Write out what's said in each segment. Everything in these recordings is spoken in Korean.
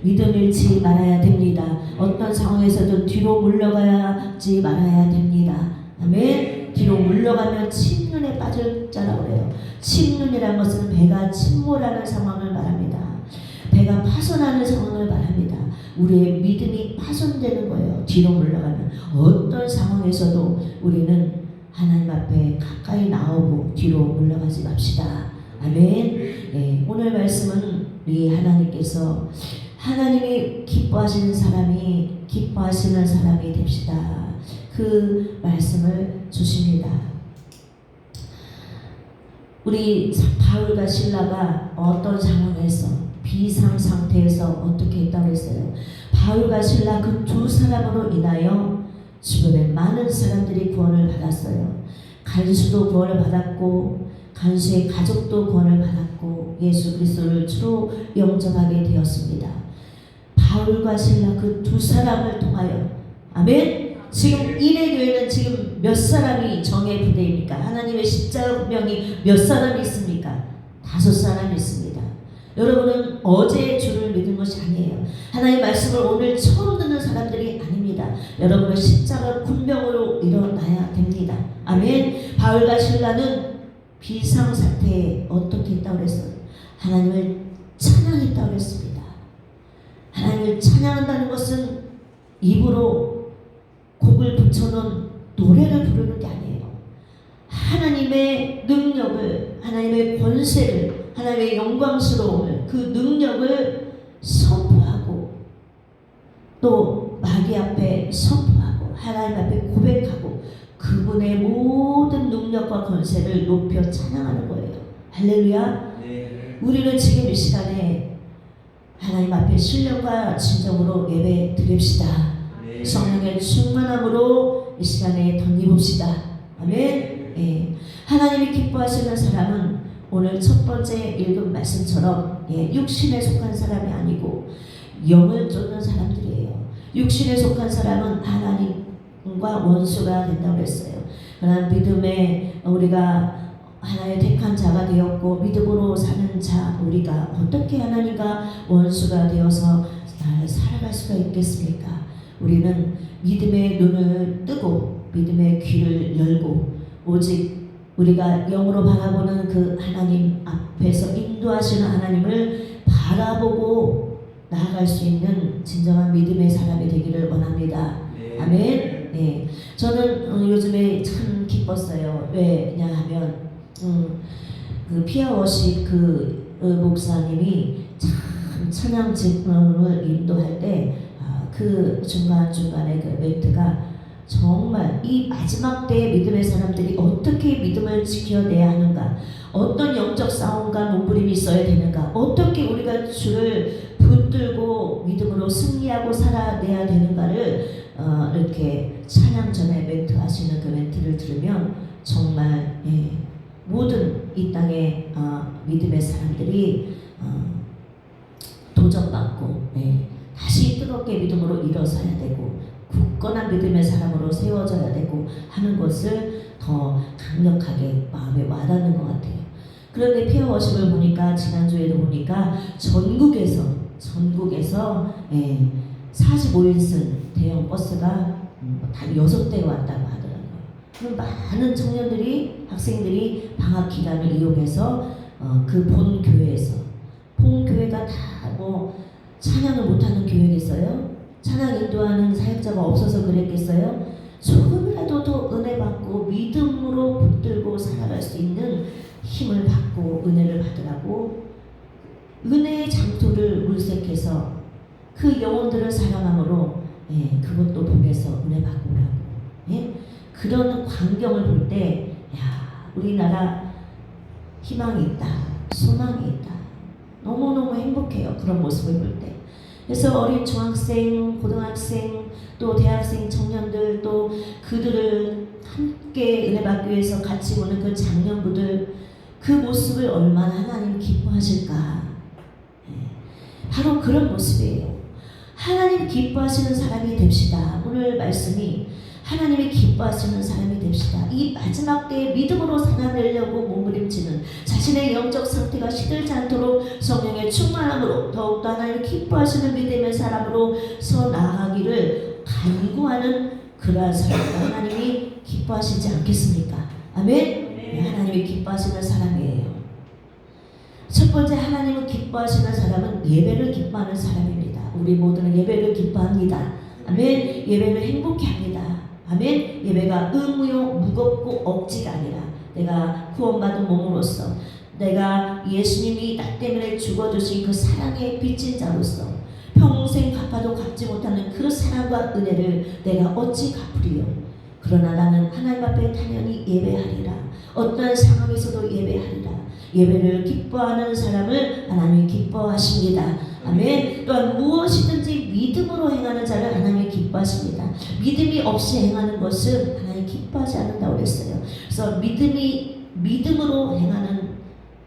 믿음 잃지 말아야 됩니다. 어떤 상황에서도 뒤로 물러가지 말아야 됩니다. 아멘. 뒤로 물러가면 침륜에 빠질 자라고 그래요. 침륜이라는 것은 배가 침몰하는 상황을 말합니다. 배가 파손하는 상황을 말합니다. 우리의 믿음이 파손되는 거예요. 뒤로 물러가면 어떤 상황에서도 우리는 하나님 앞에 가까이 나오고 뒤로 물러가지 맙시다. 아멘. 네, 오늘 말씀은 우리 하나님께서 하나님이 기뻐하시는 사람이 됩시다. 그 말씀을 주십니다. 우리 바울과 실라가 어떤 상황에서 비상 상태에서 어떻게 했다고 했어요? 바울과 실라 그 두 사람으로 인하여 주변에 많은 사람들이 구원을 받았어요. 간수도 구원을 받았고 간수의 가족도 구원을 받았고 예수 그리스도를 주로 영접하게 되었습니다. 바울과 실라 그 두 사람을 통하여 아멘. 지금 인해교회는 지금 몇 사람이 정의 부대입니까? 하나님의 십자가 분명히 몇 사람이 있습니까? 5사람이 있습니다. 여러분은 어제 주를 믿은 것이 아니에요. 하나님의 말씀을 오늘 처음 듣는 사람들이 아닙니다. 여러분은 십자가 군병으로 일어나야 됩니다. 아멘. 바울과 실라는 비상사태에 어떻게 했다고 그랬어요? 하나님을 찬양했다고 그랬습니다. 하나님을 찬양한다는 것은 입으로 곡을 붙여놓은 노래를 부르는 게 아니에요. 하나님의 능력을, 하나님의 권세를, 하나님의 영광스러움을, 그 능력을 선포하고 또 마귀 앞에 선포하고 하나님 앞에 고백하고 그분의 모든 능력과 권세를 높여 찬양하는 거예요. 할렐루야. 네. 우리는 지금 이 시간에 하나님 앞에 신령과 진정으로 예배 드립시다. 네. 성령의 충만함으로 이 시간에 덧입읍시다. 아멘. 예. 하나님이 기뻐하시는 사람은 오늘 첫 번째 읽은 말씀처럼 육신에 속한 사람이 아니고 영을 쫓는 사람들이에요. 육신에 속한 사람은 하나님과 원수가 된다고 했어요. 그러나 믿음에 우리가 하나의 택한 자가 되었고 믿음으로 사는 자 우리가 어떻게 하나님과 원수가 되어서 살아갈 수가 있겠습니까? 우리는 믿음의 눈을 뜨고 믿음의 귀를 열고 오직 우리가 영으로 바라보는 그 하나님 앞에서 인도하시는 하나님을 바라보고 나아갈 수 있는 진정한 믿음의 사람이 되기를 원합니다. 네. 아멘. 네. 저는 요즘에 참 기뻤어요. 왜냐 하면 그 피아워십 목사님이 참 찬양 집을 인도할 때 그 중간중간에 그 멘트가 정말 이 마지막 때의 믿음의 사람들이 어떻게 믿음을 지켜내야 하는가, 어떤 영적 싸움과 몸부림이 있어야 되는가, 어떻게 우리가 주를 붙들고 믿음으로 승리하고 살아내야 되는가를 이렇게 찬양 전에 멘트 하시는 그 멘트를 들으면 정말 모든 이 땅의 믿음의 사람들이 도전받고 다시 뜨겁게 믿음으로 일어서야 되고 굳건한 믿음의 사람으로 세워져야 되고 하는 것을 더 강력하게 마음에 와닿는 것 같아요. 그런데 피어워십을 보니까 지난주에도 보니까 전국에서 45인승 대형 버스가 다 6대가 왔다고 하더라고요. 그럼 많은 청년들이 학생들이 방학 기간을 이용해서 그 본 교회가 다 찬양을 못하는 교회겠어요? 찬양 인도하는 사역자가 없어서 그랬겠어요? 조금이라도 더 은혜 받고 믿음으로 붙들고 살아갈 수 있는 힘을 받고 은혜를 받으라고 은혜의 장소를 물색해서 그 영혼들을 사랑함으로 그것도 보내서 은혜 받고 오라고 그런 광경을 볼 때 우리나라 희망이 있다, 소망이 있다. 너무너무 행복해요. 그런 모습을 볼 때. 그래서 어린 중학생, 고등학생, 또 대학생 청년들, 또 그들을 함께 은혜 받기 위해서 같이 오는 그 장년부들, 그 모습을 얼마나 하나님 기뻐하실까. 바로 그런 모습이에요. 하나님 기뻐하시는 사람이 됩시다. 오늘 말씀이 하나님이 기뻐하시는 사람이 됩시다. 이 마지막 때에 믿음으로 살아내려고 몸부림치는 자신의 영적 상태가 시들지 않도록 성령의 충만함으로 더욱더 하나님을 기뻐하시는 믿음의 사람으로서 나아가기를 간구하는 그러한 사람과 하나님이 기뻐하시지 않겠습니까? 아멘? 하나님이 기뻐하시는 사람이에요. 첫 번째, 하나님은 기뻐하시는 사람은 예배를 기뻐하는 사람입니다. 우리 모두는 예배를 기뻐합니다. 아멘. 예배를 행복해 합니다. 아멘. 예배가 의무요 무겁고 억지가 아니라 내가 구원받은 몸으로서 내가 예수님이 나 때문에 죽어주신 그 사랑의 빚진 자로서 평생 갚아도 갚지 못하는 그 사랑과 은혜를 내가 어찌 갚으리요. 그러나 나는 하나님 앞에 당연히 예배하리라. 어떠한 상황에서도 예배하리라. 예배를 기뻐하는 사람을 하나님이 기뻐하십니다. 아멘. 또한 무엇이든지 믿음으로 행하는 자를 하나님이 기뻐하십니다. 믿음이 없이 행하는 것은 하나님이 기뻐하지 않는다고 그랬어요. 그래서 믿음으로 행하는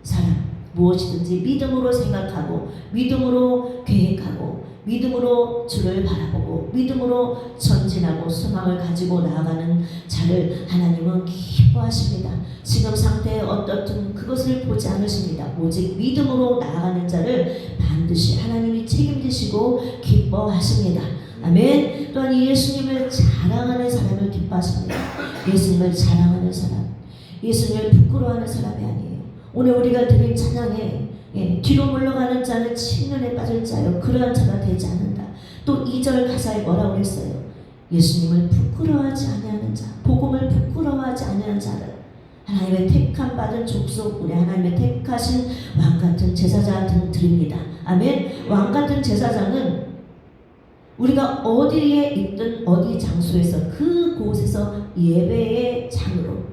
사람, 무엇이든지 믿음으로 생각하고 믿음으로 계획하고 믿음으로 주를 바라보고 믿음으로 전진하고 소망을 가지고 나아가는 자를 하나님은 기뻐하십니다. 지금 상태에 어떻든 그것을 보지 않으십니다. 오직 믿음으로 나아가는 자를 반드시 하나님이 책임지시고 기뻐하십니다. 아멘. 또한 예수님을 자랑하는 사람을 기뻐하십니다. 예수님을 자랑하는 사람, 예수님을 부끄러워하는 사람이 아니에요. 오늘 우리가 드린 찬양에 뒤로 물러가는 자는 침륜에 빠질 자요 그러한 자가 되지 않는다. 또 2절 가사에 뭐라고 그랬어요? 예수님을 부끄러워하지 아니하는 자, 복음을 부끄러워하지 아니하는 자를 하나님의 택함 받은 족속, 우리 하나님의 택하신 왕같은 제사장 등 드립니다. 아멘. 왕같은 제사장은 우리가 어디에 있든 어디 장소에서 그곳에서 예배의 장으로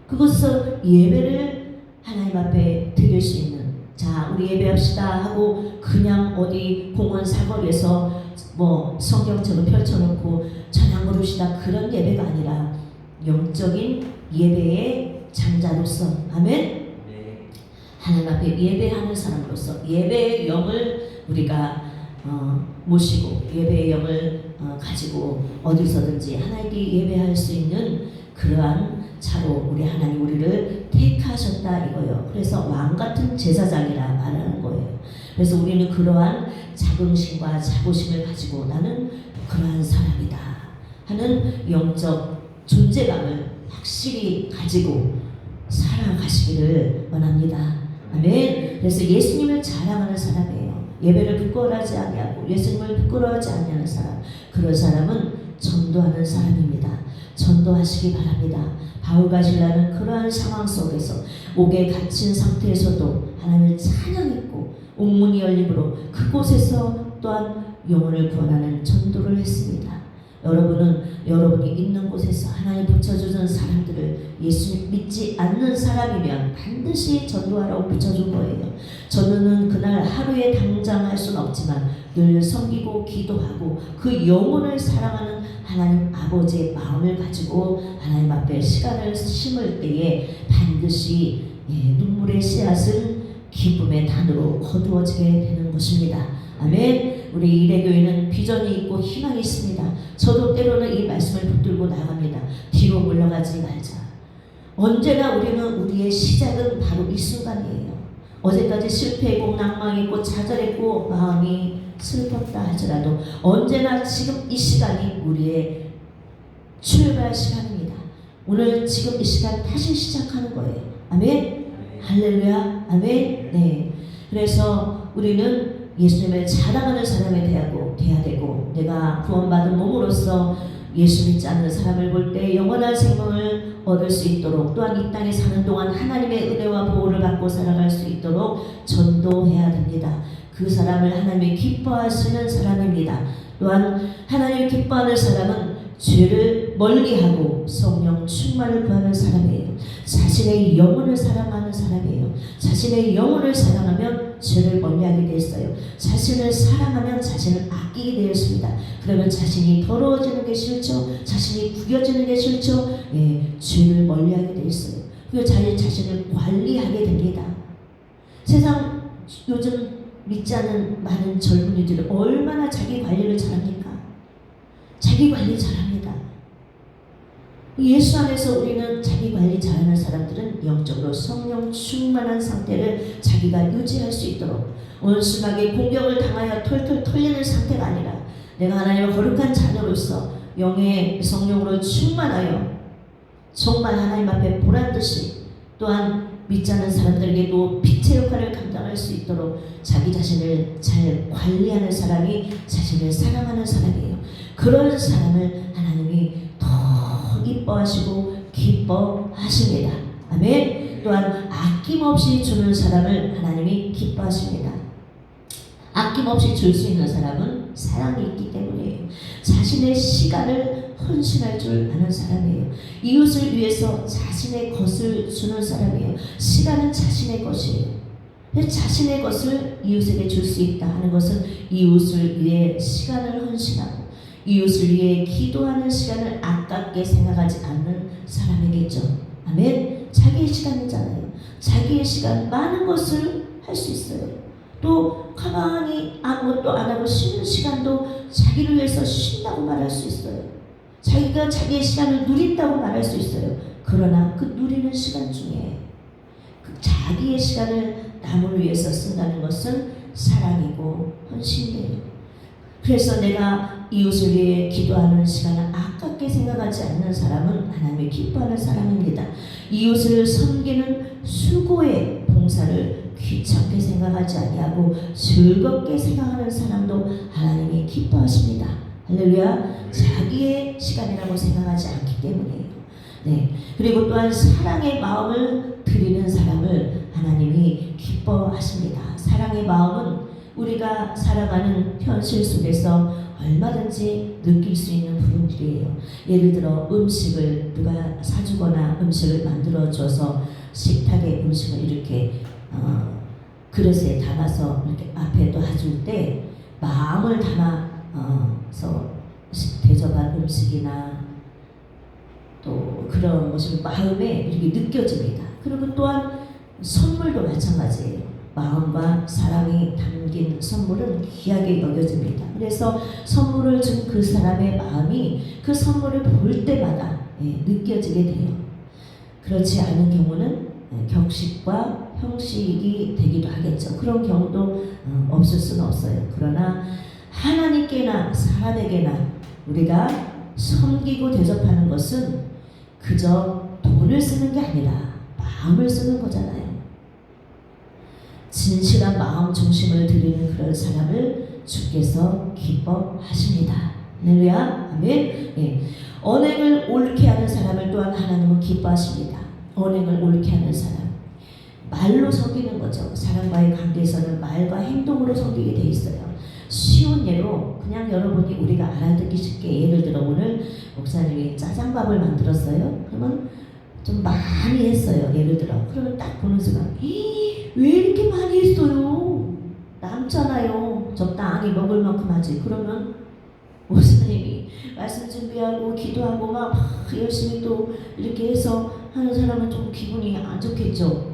그곳에서 예배를 하나님 앞에 드릴 수 있는, 자 우리 예배합시다 하고 그냥 어디 공원 사거리에서 뭐 성경책을 펼쳐놓고 찬양 부르시다 그런 예배가 아니라 영적인 예배의 장자로서, 아멘. 하나님 앞에 예배하는 사람으로서 예배의 영을 우리가 모시고 예배의 영을 가지고 어디서든지 하나님께 예배할 수 있는 그러한 자로 우리 하나님 우리를 택하셨다 이거예요. 그래서 왕같은 제사장이라 말하는 거예요. 그래서 우리는 그러한 자긍심과 자부심을 가지고 나는 그러한 사람이다 하는 영적 존재감을 확실히 가지고 살아가시기를 원합니다. 아멘. 그래서 예수님을 자랑하는 사람이에요. 예배를 부끄러워하지 아니하고 예수님을 부끄러워하지 아니하는 사람, 그런 사람은 전도하는 사람입니다. 전도하시기 바랍니다. 바울과 실라는 그러한 상황 속에서 옥에 갇힌 상태에서도 하나님을 찬양했고 옥문이 열림으로 그곳에서 또한 영혼을 구원하는 전도를 했습니다. 여러분은 여러분이 있는 곳에서 하나님 붙여주는 사람들을 예수 믿지 않는 사람이면 반드시 전도하라고 붙여준 거예요. 전도는 그날 하루에 당장 할 수는 없지만 늘 섬기고 기도하고 그 영혼을 사랑하는 하나님 아버지의 마음을 가지고 하나님 앞에 시간을 심을 때에 반드시 눈물의 씨앗은 기쁨의 단으로 거두어지게 되는 것입니다. 아멘. 우리 이래교회는 비전이 있고 희망이 있습니다. 저도 때로는 이 말씀을 붙들고 나갑니다. 뒤로 물러가지 말자. 언제나 우리는 우리의 시작은 바로 이 순간이에요. 어제까지 실패했고 낭망했고 좌절했고 마음이 슬펐다 할지라도 언제나 지금 이 시간이 우리의 출발 시간입니다. 오늘 지금 이 시간 다시 시작하는 거예요. 아멘. 할렐루야. 아멘. 네. 그래서 우리는 예수님을 자랑하는 사람이 돼야 되고 내가 구원받은 몸으로서 예수 믿지 않는 사람을 볼 때 영원한 생명을 얻을 수 있도록 또한 이 땅에 사는 동안 하나님의 은혜와 보호를 받고 살아갈 수 있도록 전도해야 됩니다. 그 사람을 하나님이 기뻐하시는 사람입니다. 또한 하나님을 기뻐하는 사람은 죄를 멀리하고 성령 충만을 구하는 사람이에요. 자신의 영혼을 사랑하는 사람이에요. 자신의 영혼을 사랑하면 죄를 멀리하게 되었어요. 자신을 사랑하면 자신을 아끼게 되었습니다. 그러면 자신이 더러워지는 게 싫죠. 자신이 구겨지는 게 싫죠. 죄를 멀리하게 되었어요. 그리고 자신을 관리하게 됩니다. 세상 요즘 믿지 않는 많은 젊은이들은 얼마나 자기 관리를 잘합니까? 자기 관리 잘합니다. 예수 안에서 우리는 자기 관리 잘하는 사람들은 영적으로 성령 충만한 상태를 자기가 유지할 수 있도록 온순하게 공격을 당하여 털털 털리는 상태가 아니라 내가 하나님의 거룩한 자녀로서 영의 성령으로 충만하여 정말 하나님 앞에 보란듯이 또한 믿지 않는 사람들에게도 빛의 역할을 감당할 수 있도록 자기 자신을 잘 관리하는 사람이 자신을 사랑하는 사람이에요. 그런 사람을 하나님이 더 이뻐하시고 기뻐하십니다. 아멘. 또한 아낌없이 주는 사람을 하나님이 기뻐하십니다. 아낌없이 줄 수 있는 사람은 사랑이 있기 때문이에요. 자신의 시간을 헌신할 줄 아는 사람이에요. 이웃을 위해서 자신의 것을 주는 사람이에요. 시간은 자신의 것이에요. 자신의 것을 이웃에게 줄 수 있다 하는 것은 이웃을 위해 시간을 헌신하고 이웃을 위해 기도하는 시간을 아깝게 생각하지 않는 사람이겠죠. 아멘. 자기의 시간이잖아요. 자기의 시간 많은 것을 할 수 있어요. 또 가만히 아무것도 안 하고 쉬는 시간도 자기를 위해서 쉰다고 말할 수 있어요. 자기가 자기의 시간을 누린다고 말할 수 있어요. 그러나 그 누리는 시간 중에 그 자기의 시간을 남을 위해서 쓴다는 것은 사랑이고 헌신이에요. 그래서 내가 이웃을 위해 기도하는 시간을 아깝게 생각하지 않는 사람은 하나님이 기뻐하는 사람입니다. 이웃을 섬기는 수고의 봉사를 귀찮게 생각하지 아니하고 즐겁게 생각하는 사람도 하나님이 기뻐하십니다. 할렐루야. 자기의 시간이라고 생각하지 않기 때문이에요. 네. 그리고 또한 사랑의 마음을 드리는 사람을 하나님이 기뻐하십니다. 사랑의 마음은 우리가 살아가는 현실 속에서 얼마든지 느낄 수 있는 부분들이에요. 예를 들어 음식을 누가 사주거나 음식을 만들어줘서 식탁에 음식을 이렇게 그릇에 담아서 이렇게 앞에 놔줄 때 마음을 담아서 대접한 음식이나 또 그런 것이 마음에 이렇게 느껴집니다. 그리고 또한 선물도 마찬가지예요. 마음과 사랑이 담긴 선물은 귀하게 여겨집니다. 그래서 선물을 준 그 사람의 마음이 그 선물을 볼 때마다 느껴지게 돼요. 그렇지 않은 경우는 격식과 형식이 되기도 하겠죠. 그런 경우도 없을 수는 없어요. 그러나 하나님께나 사람에게나 우리가 섬기고 대접하는 것은 그저 돈을 쓰는 게 아니라 마음을 쓰는 거잖아요. 진실한 마음 중심을 드리는 그런 사람을 주께서 기뻐하십니다. 할렐루야. 아멘. 예. 언행을 옳게 하는 사람을 또한 하나님은 기뻐하십니다. 언행을 옳게 하는 사람. 말로 섬기는 거죠. 사람과의 관계에서는 말과 행동으로 섬기게 돼 있어요. 쉬운 예로 그냥 여러분이 우리가 알아듣기 쉽게 예를 들어 오늘 목사님이 짜장밥을 만들었어요. 그러면 좀 많이 했어요. 예를 들어 그러면 딱 보는 순간 왜 이렇게 많이 했어요? 남잖아요. 적당히 먹을 만큼 하지. 그러면 목사님이 말씀 준비하고 기도하고 막 열심히 또 이렇게 해서 하는 사람은 좀 기분이 안 좋겠죠.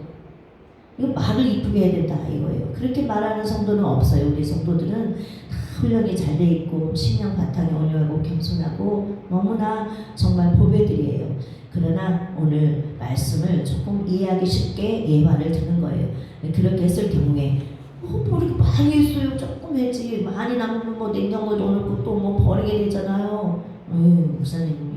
이거 말을 이쁘게 해야 된다 이거예요. 그렇게 말하는 성도는 없어요. 우리 성도들은 다 훈련이 잘 돼 있고 신령 바탕이 온유하고 겸손하고 너무나 정말 보배들이에요. 그러나 오늘 말씀을 조금 이해하기 쉽게 예화를 드는 거예요. 그렇게 했을 경우에 뭐 이렇게 많이 했어요. 조금 했지. 많이 남으면 뭐 냉장고에 넣어놓고 또 뭐 버리게 되잖아요. 목사님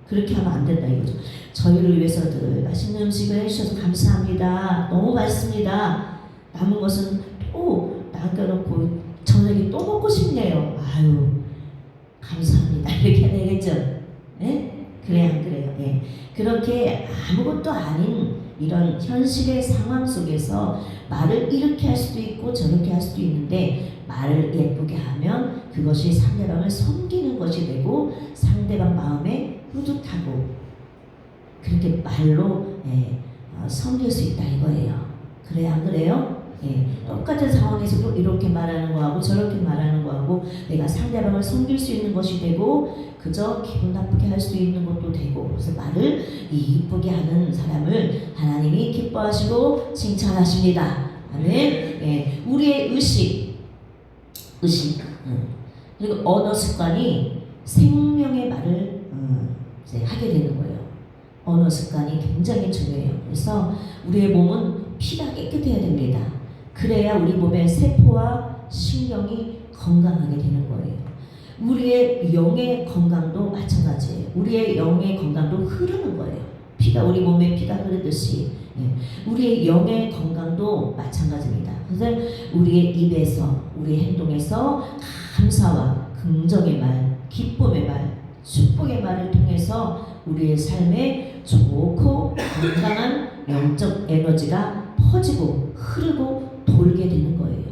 그렇게 하면 안 된다 이거죠. 저희를 위해서들 맛있는 음식을 해주셔서 감사합니다. 너무 맛있습니다. 남은 것은 또 남겨놓고 저녁에 또 먹고 싶네요. 아유 감사합니다. 이렇게 해야 되겠죠. 네? 그래 안 그래요? 네. 그렇게 아무것도 아닌 이런 현실의 상황 속에서 말을 이렇게 할 수도 있고 저렇게 할 수도 있는데 말을 예쁘게 하면 그것이 상대방을 섬기는 것이 되고 상대방 마음에 뿌듯하고 그렇게 말로 섬길 수 있다 이거예요. 그래 안 그래요? 똑같은 상황에서도 이렇게 말하는 거하고 저렇게 말하는 거하고 내가 상대방을 섬길 수 있는 것이 되고 그저 기분 나쁘게 할 수 있는 것도 되고 그래서 말을 이쁘게 하는 사람을 하나님이 기뻐하시고 칭찬하십니다. 아멘. 우리의 의식 그리고 언어 습관이 생명의 말을 이제 하게 되는 거예요. 언어 습관이 굉장히 중요해요. 그래서 우리의 몸은 피가 깨끗해야 됩니다. 그래야 우리 몸의 세포와 신경이 건강하게 되는 거예요. 우리의 영의 건강도 마찬가지예요. 우리의 영의 건강도 흐르는 거예요. 피가 우리 몸에 피가 흐르듯이 우리의 영의 건강도 마찬가지입니다. 그래서 우리의 입에서 우리의 행동에서 감사와 긍정의 말, 기쁨의 말, 축복의 말을 통해서 우리의 삶에 좋고 건강한 영적 에너지가 퍼지고 흐르고 돌게 되는 거예요.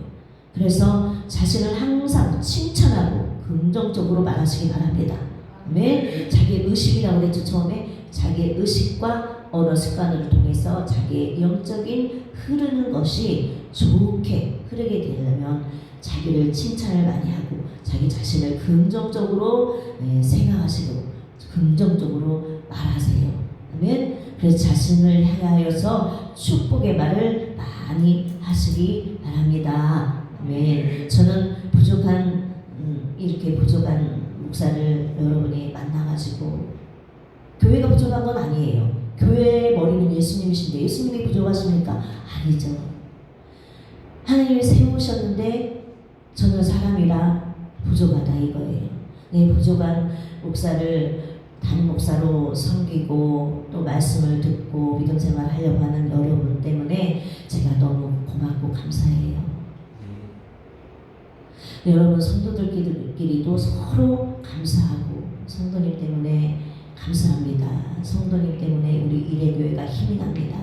그래서 자신을 항상 칭찬하고 긍정적으로 말하시기 바랍니다. 네, 자기의 의식이라고 그랬죠. 처음에 자기의 의식과 언어 습관을 통해서 자기의 영적인 흐르는 것이 좋게 흐르게 되려면 자기를 칭찬을 많이 하고 자기 자신을 긍정적으로 생각하시고 긍정적으로 말하세요. 아멘. 그래서 자신을 향하여서 축복의 말을 많이 하시기 바랍니다. 아멘. 저는 이렇게 부족한 목사를 여러분이 만나가지고 교회가 부족한 건 아니에요. 교회의 머리는 예수님이신데 예수님이 부족하십니까? 아니죠. 하나님이 세우셨는데 저는 사람이라 부족하다 이거예요. 부족한 목사를 담임 목사로 섬기고 또 말씀을 듣고 믿음 생활을 하려고 하는 여러분 때문에 제가 너무 고맙고 감사해요. 여러분 성도들끼리도 서로 감사하고 성도님 때문에 감사합니다. 성도님 때문에 우리 일회교회가 힘이 납니다.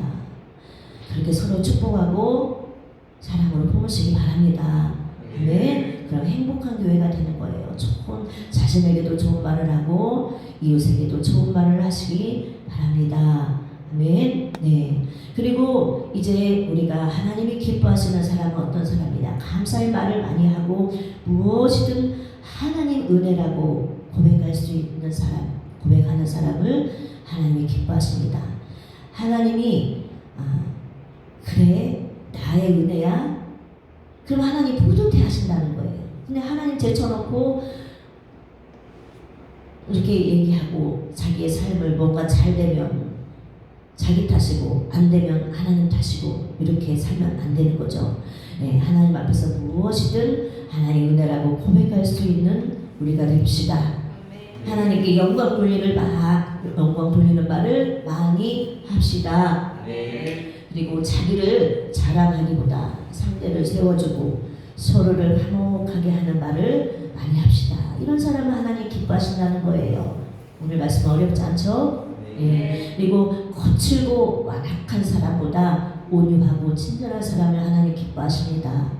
그렇게 서로 축복하고 사랑으로 품으시기 바랍니다. 네, 그럼 행복한 교회가 되는 거예요. 좋은 자신에게도 좋은 말을 하고 이웃에게도 좋은 말을 하시기 바랍니다. 아멘. 네. 그리고 이제 우리가 하나님이 기뻐하시는 사람은 어떤 사람이냐? 감사의 말을 많이 하고 무엇이든 하나님 은혜라고 고백할 수 있는 사람, 고백하는 사람을 하나님이 기뻐하십니다. 하나님이 그래 나의 은혜야? 그럼 하나님 뿌듯해 하신다는 거예요. 근데 하나님 제쳐놓고 이렇게 얘기하고 자기의 삶을 뭔가 잘 되면 자기 탓이고 안 되면 하나님 탓이고 이렇게 살면 안 되는 거죠. 네, 하나님 앞에서 무엇이든 하나님의 은혜라고 고백할 수 있는 우리가 됩시다. 하나님께 영광 돌리는 말을 많이 합시다. 그리고 자기를 자랑하기보다 상대를 세워주고 서로를 화목하게 하는 말을 많이 합시다. 이런 사람은 하나님 기뻐하신다는 거예요. 오늘 말씀 어렵지 않죠? 그리고 거칠고 완악한 사람보다 온유하고 친절한 사람을 하나님 기뻐하십니다.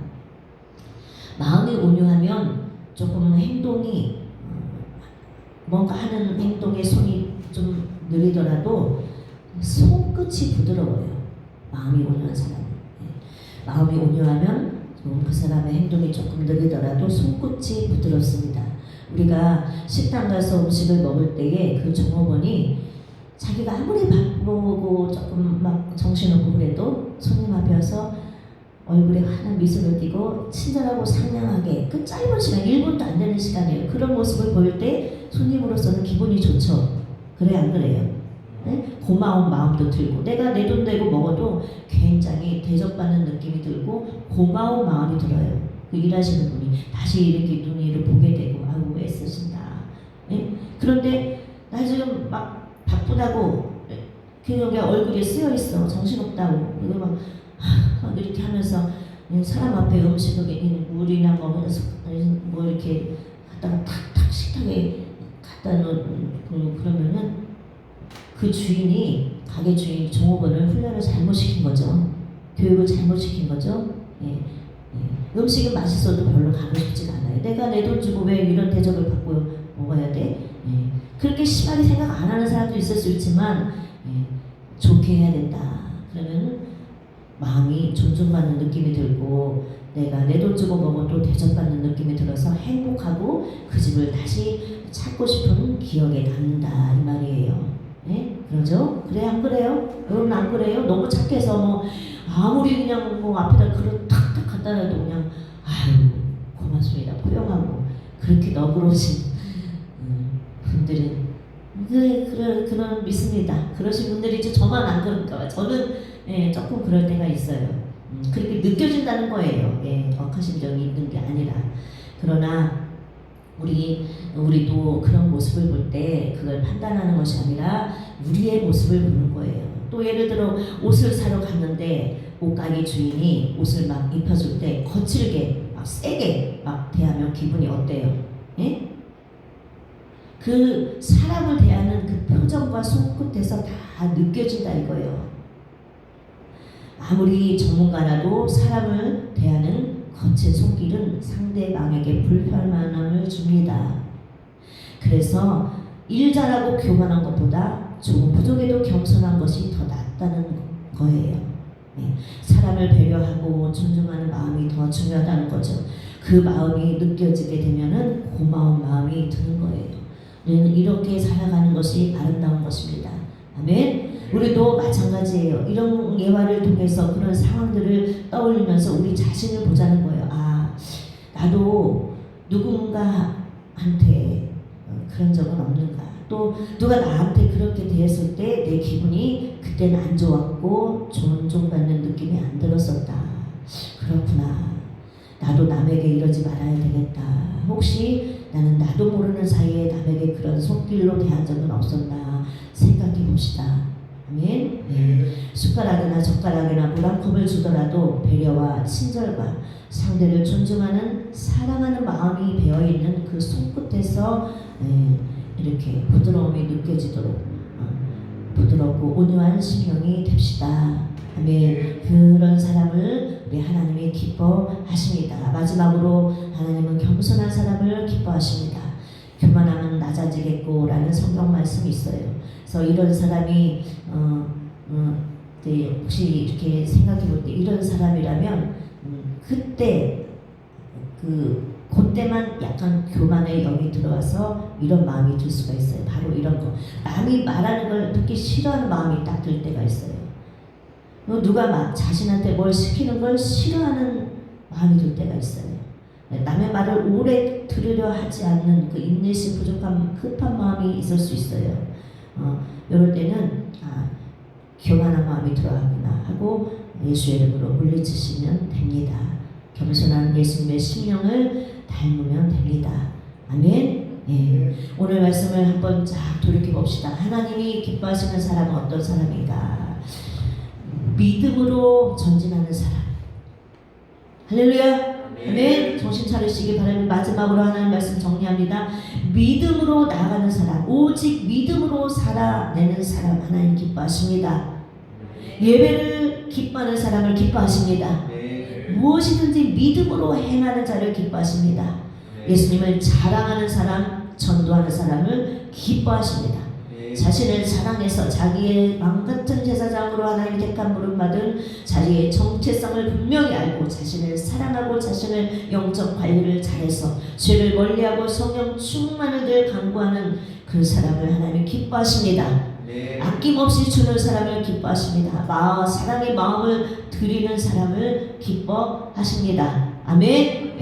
마음이 온유하면 조금 행동이 뭔가 하는 행동에 손이 좀 느리더라도 손끝이 부드러워요. 마음이 온유한 사람. 마음이 온유하면 그 사람의 행동이 조금 느리더라도 손끝이 부드럽습니다. 우리가 식당 가서 음식을 먹을 때에 그 종업원이 자기가 아무리 바쁘고 조금 막 정신없고 그래도 손님 앞에 와서 얼굴에 환한 미소를 띠고 친절하고 상냥하게 그 짧은 시간 1분도 안 되는 시간이에요. 그런 모습을 보일 때 손님으로서는 기분이 좋죠. 그래 안 그래요? 네? 고마운 마음도 들고 내가 내 돈 내고 먹어도 굉장히 대접받는 느낌이 들고 고마운 마음이 들어요. 그 일하시는 분이 다시 이렇게 눈이를 보게 되고 아이고 애쓰신다. 네? 그런데 나 지금 막 바쁘다고 그냥 얼굴에 쓰여있어 정신없다고 그리고 막 이렇게 하면서 사람 앞에 음식을 물이나 뭐 이렇게 갖다가 탁탁 식탁에 갖다 놓고 그러면은 그 주인이 가게 주인 종업원을 훈련을 잘못 시킨 거죠. 교육을 잘못 시킨 거죠. 음식은 맛있어도 별로 가고 싶지가 않아요. 내가 내 돈 주고 왜 이런 대접을 받고 먹어야 돼? 그렇게 심하게 생각 안 하는 사람도 있을 수 있지만 좋게 해야 된다. 그러면 마음이 존중받는 느낌이 들고 내가 내 돈 주고 먹어도 대접받는 느낌이 들어서 행복하고 그 집을 다시 찾고 싶은 기억에 남는다 이 말이에요. 네? 그러죠? 그래 안 그래요? 여러분 안 그래요? 너무 착해서 뭐 아무리 그냥 뭐 앞에다 그릇 탁탁 갖다 놔도 그냥 아유 고맙습니다 포용하고 그렇게 너그러우신 분들은 그런 믿습니다. 그러신 분들이 있죠. 저만 안 그럴까 봐. 저는 조금 그럴 때가 있어요. 그렇게 느껴진다는 거예요. 억하신 적이 있는 게 아니라. 그러나 우리도 그런 모습을 볼 때 그걸 판단하는 것이 아니라 우리의 모습을 보는 거예요. 또 예를 들어 옷을 사러 갔는데 옷가게 주인이 옷을 막 입혀줄 때 거칠게 막 세게 막 대하면 기분이 어때요? 예? 그 사람을 대하는 그 표정과 손끝에서 다 느껴진다 이거예요. 아무리 전문가라도 사람을 대하는 거친 손길은 상대방에게 불편함을 줍니다. 그래서 일 잘하고 교만한 것보다 조금 부족해도 겸손한 것이 더 낫다는 거예요. 사람을 배려하고 존중하는 마음이 더 중요하다는 거죠. 그 마음이 느껴지게 되면은 고마운 마음이 드는 거예요. 이렇게 살아가는 것이 아름다운 것입니다. 아멘. 우리도 마찬가지예요. 이런 예화를 통해서 그런 상황들을 떠올리면서 우리 자신을 보자는 거예요. 나도 누군가한테 그런 적은 없는가? 또 누가 나한테 그렇게 대했을 때 내 기분이 그때는 안 좋았고 존중받는 느낌이 안 들었었다. 그렇구나. 나도 남에게 이러지 말아야 되겠다. 혹시 나는 나도 모르는 사이에 남에게 그런 손길로 대한 적은 없었나 생각해 봅시다. 아멘. 숟가락이나 젓가락이나 물 한 컵을 주더라도 배려와 친절과 상대를 존중하는 사랑하는 마음이 배어있는 그 손끝에서 이렇게 부드러움이 느껴지도록 부드럽고 온유한 심령이 됩시다. 아멘. 그런 사람을 우리 하나님이 기뻐하십니다. 마지막으로 하나님은 겸손한 사람을 기뻐하십니다. 교만하면 낮아지겠고 라는 성경 말씀이 있어요. 그래서 이런 사람이 혹시 이렇게 생각해 볼 때 이런 사람이라면 그때 그때만 약간 교만의 영이 들어와서 이런 마음이 들 수가 있어요. 바로 이런 거. 남이 말하는 걸 듣기 싫어하는 마음이 딱 들 때가 있어요. 누가 자신한테 뭘 시키는 걸 싫어하는 마음이 들 때가 있어요. 남의 말을 오래 들으려 하지 않는 그 인내심 부족한 급한 마음이 있을 수 있어요. 이럴 때는 교만한 마음이 들어가구나 하고 예수의 이름으로 물리치시면 됩니다. 겸손한 예수님의 심령을 닮으면 됩니다. 아멘. 오늘 말씀을 한번 쫙 돌이켜 봅시다. 하나님이 기뻐하시는 사람은 어떤 사람인가? 믿음으로 전진하는 사람. 할렐루야. 아멘. 정신 차리시기 바랍니다. 마지막으로 하나님 말씀 정리합니다. 믿음으로 나아가는 사람, 오직 믿음으로 살아내는 사람 하나님 기뻐하십니다. 예배를 기뻐하는 사람을 기뻐하십니다. 무엇이든지 믿음으로 행하는 자를 기뻐하십니다. 예수님을 자랑하는 사람, 전도하는 사람을 기뻐하십니다. 자신을 자랑해서 자기의 망같은 제사장으로 하나님의 택한 부름받은 자기의 정체성을 분명히 알고 자신을 사랑하고 자신을 영적 관리를 잘해서 죄를 멀리하고 성령 충만을 늘 강구하는 그 사람을 하나님이 기뻐하십니다. 아낌없이 주는 사람을 기뻐하십니다. 사랑의 마음을 드리는 사람을 기뻐하십니다. 아멘.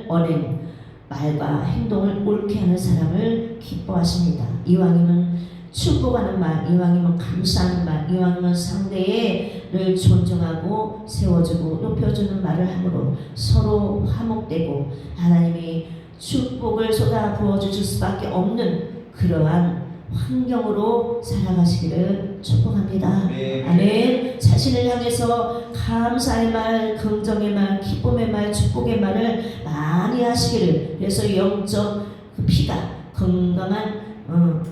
언행 말과 행동을 옳게 하는 사람을 기뻐하십니다. 이왕이면 축복하는 말, 이왕이면 감사하는 말, 이왕이면 상대를 존중하고 세워주고 높여주는 말을 함으로 서로 화목되고 하나님이 축복을 쏟아 부어주실 수밖에 없는 그러한 환경으로 살아가시기를 축복합니다. 아멘. 자신을 향해서 감사의 말, 긍정의 말, 기쁨의 말, 축복의 말을 많이 하시기를. 그래서 영적 피가 건강한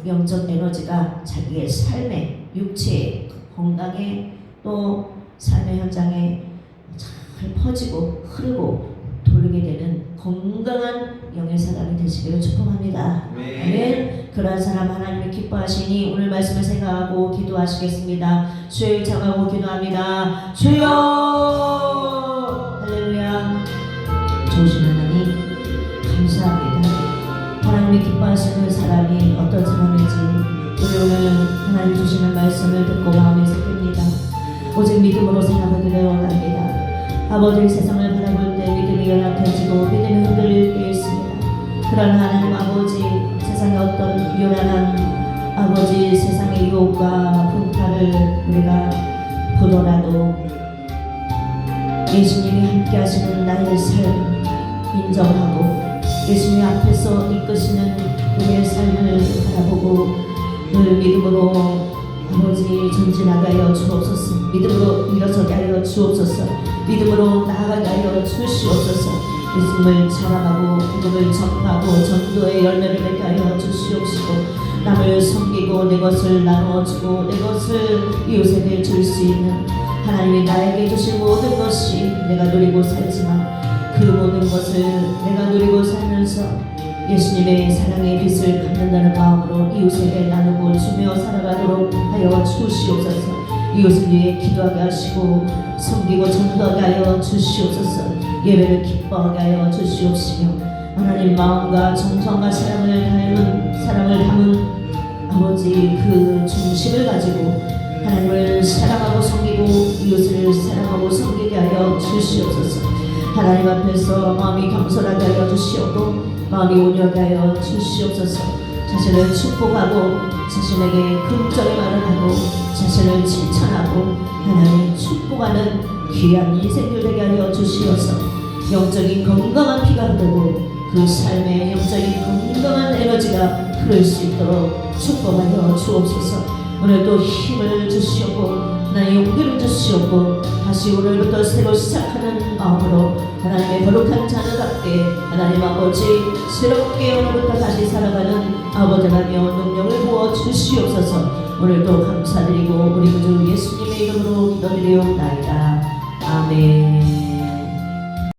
영적 에너지가 자기의 삶에, 육체에, 건강에 또 삶의 현장에 잘 퍼지고 흐르고 돌게 되는 건강한 영의 사람이 되시기를 축복합니다. 아멘. 그러한 사람 하나님이 기뻐하시니 오늘 말씀을 생각하고 기도하시겠습니다. 주여 장하고 기도합니다. 주여. 할렐루야. 좋으신 하나님 감사합니다. 하나님이 기뻐하시는 사람이 어떤 사람인지 우리 오늘 하나님 주시는 말씀을 듣고 마음이 섞입니다. 오직 믿음으로 생각하기를 원합니다. 아버지 세상을 바라볼 때 믿음이 연약해지고 믿음이 흔들릴 때 있습니다. 그러나 하나님 아버지 세상의 어떤 요란한 아버지 세상의 유혹과 풍파를 우리가 보더라도 예수님이 함께 하시는 나의 삶 인정하고 예수님 앞에서 이끄시는 우리의 삶을 바라보고 늘 믿음으로 아버지 전진하게 하여 주옵소서. 믿음으로 일어서게 하여 주옵소서. 믿음으로 나아가게 하여 주시옵소서. 예수님을 자랑하고 복음을 전파하고 전도의 열매를 맺게 하여 주시옵시고 남을 섬기고 내 것을 나누어주고 내 것을 이웃에게 줄 수 있는 하나님이 나에게 주신 모든 것이 내가 누리고 살지만 그 모든 것을 내가 누리고 살면서 예수님의 사랑의 빛을 갖는다는 마음으로 이웃에게 나누고 주며 살아가도록 하여 주시옵소서. 이웃을 위해 기도하게 하시고 섬기고 전도하게 하여 주시옵소서. 예배를 기뻐하게 하여 주시옵시며 하나님 마음과 정성과 사랑을 담은 아버지 그 중심을 가지고 하나님을 사랑하고 섬기고 이웃을 사랑하고 섬기게 하여 주시옵소서. 하나님 앞에서 마음이 겸손하게 하여 주시옵고 마음이 온유하게 하여 주시옵소서. 자신을 축복하고 자신에게 긍정의 말을 하고 자신을 칭찬하고 하나님 축복하는 귀한 인생들 되게 하여 주시옵소서. 영적인 건강한 피가 흐르고 그 삶에 영적인 건강한 에너지가 흐를 수 있도록 축복하여 주옵소서. 오늘도 힘을 주시옵고 나의 용기를 주시옵고 다시 오늘부터 새로 시작하는 마음으로 하나님의 거룩한 자녀답게 하나님 아버지 새롭게 오늘부터 다시 살아가는 아버지라며 능력을 부어 주시옵소서. 오늘도 감사드리고 우리 구주 예수님의 이름으로 기도드리옵나이다. 아멘.